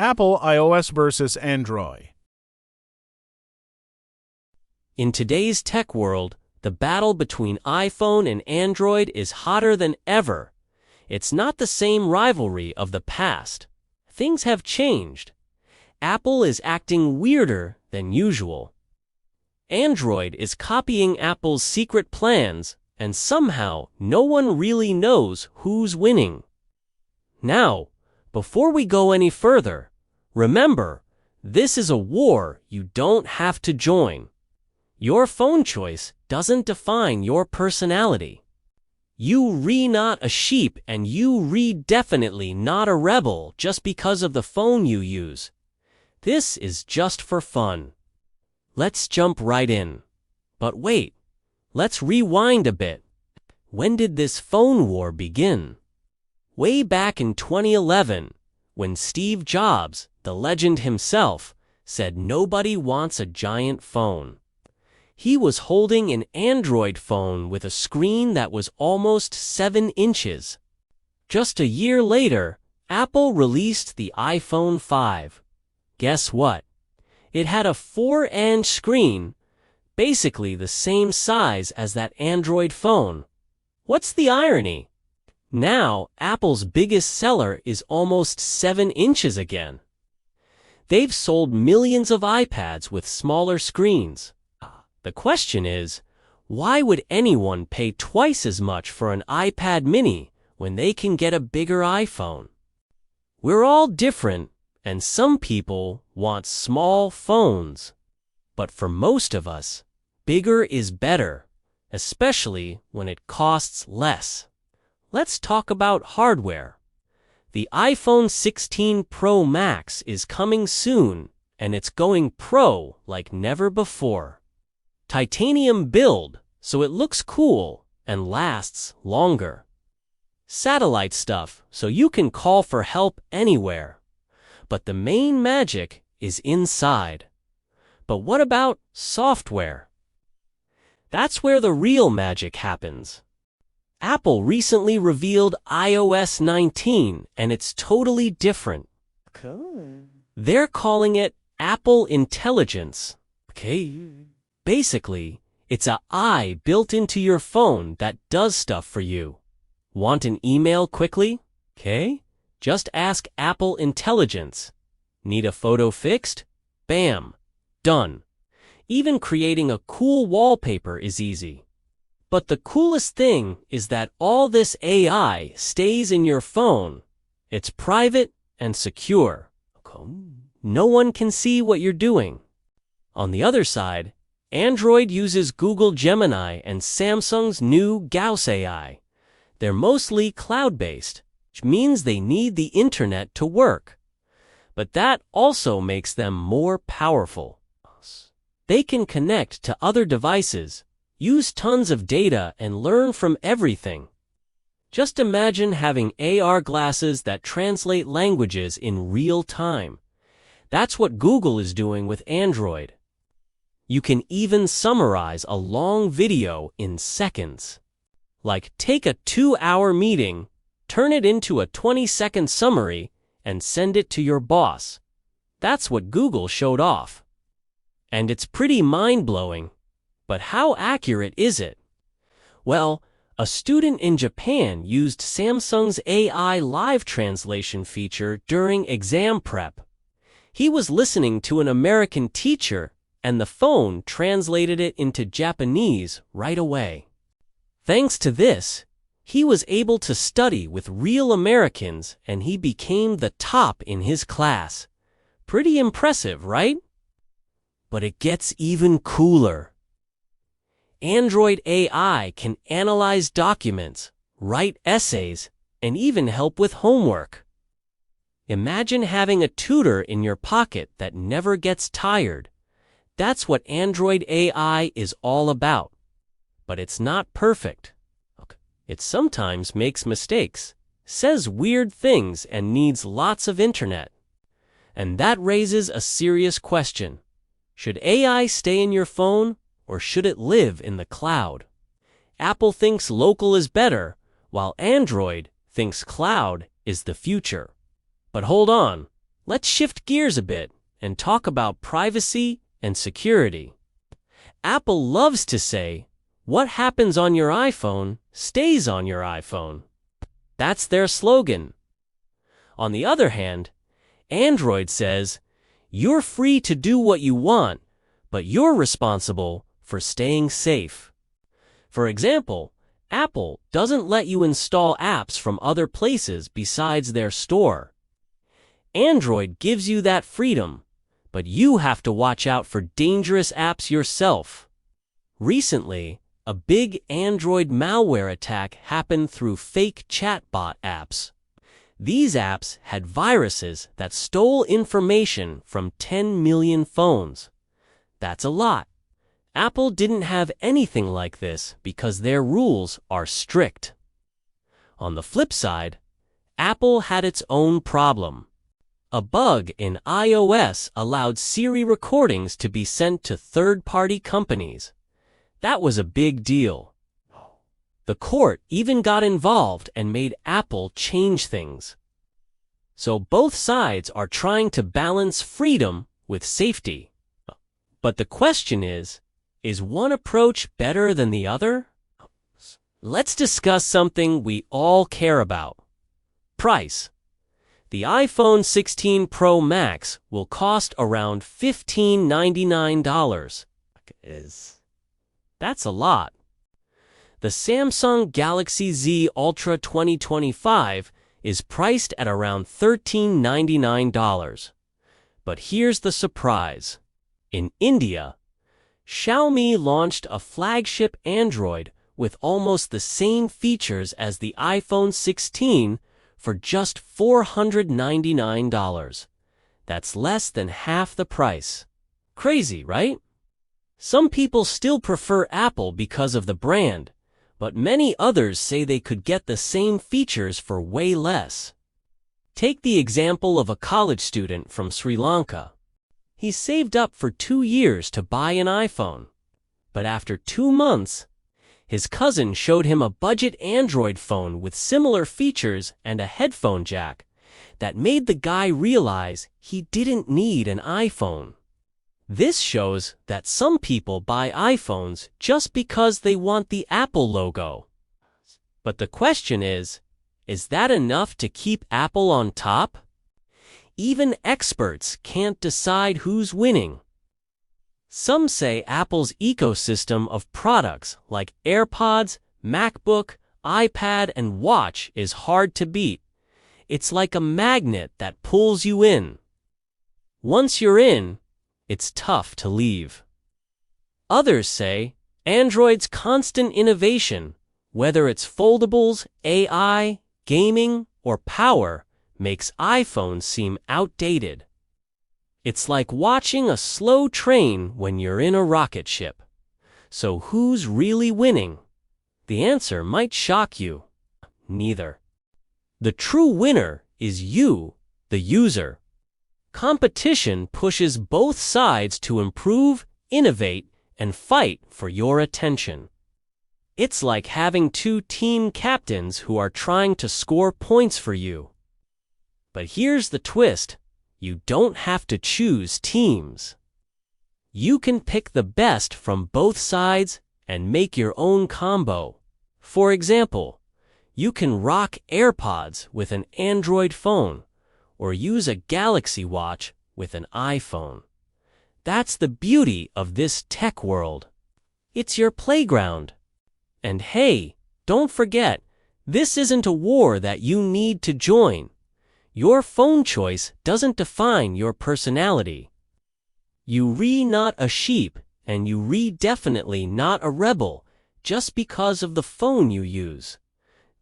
Apple iOS versus Android. In today's tech world, the battle between iPhone and Android is hotter than ever. It's not the same rivalry of the past. Things have changed. Apple is acting weirder than usual. Android is copying Apple's secret plans, and somehow no one really knows who's winning. Now, before we go any further, remember, this is a war you don't have to join. Your phone choice doesn't define your personality. You not a sheep and you definitely not a rebel just because of the phone you use. This is just for fun. Let's jump right in. But wait, let's rewind a bit. When did this phone war begin? Way back in 2011, when Steve Jobs, the legend himself, said nobody wants a giant phone. He was holding an Android phone with a screen that was almost 7 inches. Just a year later, Apple released the iPhone 5. Guess what? It had a 4-inch screen, basically the same size as that Android phone. What's the irony? Now, Apple's biggest seller is almost 7 inches again. They've sold millions of iPads with smaller screens. The question is, why would anyone pay twice as much for an iPad mini when they can get a bigger iPhone? We're all different, and some people want small phones. But for most of us, bigger is better, especially when it costs less. Let's talk about hardware. The iPhone 16 Pro Max is coming soon, and it's going pro like never before. Titanium build, so it looks cool and lasts longer. Satellite stuff, so you can call for help anywhere. But the main magic is inside. But what about software? That's where the real magic happens. Apple recently revealed iOS 19, and it's totally different. Cool. They're calling it Apple Intelligence. Basically, it's an eye built into your phone that does stuff for you. Want an email quickly? Just ask Apple Intelligence. Need a photo fixed? Bam! Done. Even creating a cool wallpaper is easy. But the coolest thing is that all this AI stays in your phone. It's private and secure. No one can see what you're doing. On the other side, Android uses Google Gemini and Samsung's new Gauss AI. They're mostly cloud-based, which means they need the internet to work. But that also makes them more powerful. They can connect to other devices, use tons of data, and learn from everything. Just imagine having AR glasses that translate languages in real time. That's what Google is doing with Android. You can even summarize a long video in seconds. Like take a 2-hour meeting, turn it into a 20-second summary, and send it to your boss. That's what Google showed off. And it's pretty mind-blowing. But how accurate is it? Well, a student in Japan used Samsung's AI live translation feature during exam prep. He was listening to an American teacher, and the phone translated it into Japanese right away. Thanks to this, he was able to study with real Americans, and he became the top in his class. Pretty impressive, right? But it gets even cooler. Android AI can analyze documents, write essays, and even help with homework. Imagine having a tutor in your pocket that never gets tired. That's what Android AI is all about. But it's not perfect. It sometimes makes mistakes, says weird things, and needs lots of internet. And that raises a serious question. Should AI stay in your phone, or should it live in the cloud? Apple thinks local is better, while Android thinks cloud is the future. But hold on, Let's shift gears a bit and talk about privacy and security. Apple loves to say, "What happens on your iPhone stays on your iPhone." That's their slogan. On the other hand, Android says, "You're free to do what you want, but you're responsible for staying safe." For example, Apple doesn't let you install apps from other places besides their store. Android gives you that freedom, but you have to watch out for dangerous apps yourself. Recently, a big Android malware attack happened through fake chatbot apps. These apps had viruses that stole information from 10 million phones. That's a lot. Apple didn't have anything like this because their rules are strict. On the flip side, Apple had its own problem. A bug in iOS allowed Siri recordings to be sent to third-party companies. That was a big deal. The court even got involved and made Apple change things. So both sides are trying to balance freedom with safety. But the question is one approach better than the other? Let's discuss something we all care about. Price. The iPhone 16 Pro Max will cost around $1599. That's a lot. The Samsung Galaxy Z Ultra 2025 is priced at around $1399. But here's the surprise. In India, Xiaomi launched a flagship Android with almost the same features as the iPhone 16 for just $499. That's less than half the price. Crazy, right? Some people still prefer Apple because of the brand, but many others say they could get the same features for way less. Take the example of a college student from Sri Lanka. He saved up for 2 years to buy an iPhone. But after 2 months, his cousin showed him a budget Android phone with similar features and a headphone jack that made the guy realize he didn't need an iPhone. This shows that some people buy iPhones just because they want the Apple logo. But the question is that enough to keep Apple on top? Even experts can't decide who's winning. Some say Apple's ecosystem of products like AirPods, MacBook, iPad, and Watch is hard to beat. It's like a magnet that pulls you in. Once you're in, it's tough to leave. Others say Android's constant innovation, whether it's foldables, AI, gaming, or power, makes iPhones seem outdated. It's like watching a slow train when you're in a rocket ship. So who's really winning? The answer might shock you. Neither. The true winner is you, the user. Competition pushes both sides to improve, innovate, and fight for your attention. It's like having 2 team captains who are trying to score points for you. But here's the twist. You don't have to choose teams. You can pick the best from both sides and make your own combo. For example, you can rock AirPods with an Android phone or use a Galaxy Watch with an iPhone. That's the beauty of this tech world. It's your playground. And hey, don't forget, this isn't a war that you need to join. Your phone choice doesn't define your personality. You not a sheep, and you definitely not a rebel, just because of the phone you use.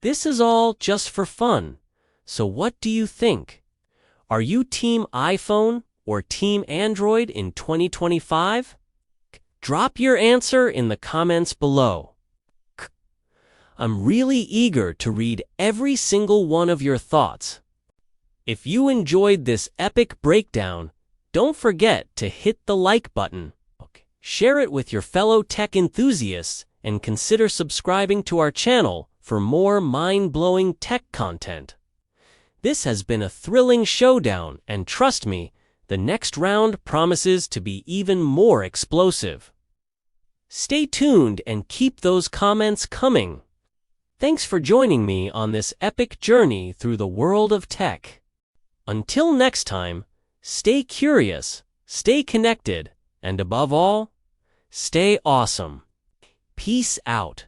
This is all just for fun. So what do you think? Are you Team iPhone or Team Android in 2025? Drop your answer in the comments below. I'm really eager to read every single one of your thoughts. If you enjoyed this epic breakdown, don't forget to hit the like button. Share it with your fellow tech enthusiasts and consider subscribing to our channel for more mind-blowing tech content. This has been a thrilling showdown, and trust me, the next round promises to be even more explosive. Stay tuned and keep those comments coming. Thanks for joining me on this epic journey through the world of tech. Until next time, stay curious, stay connected, and above all, stay awesome. Peace out.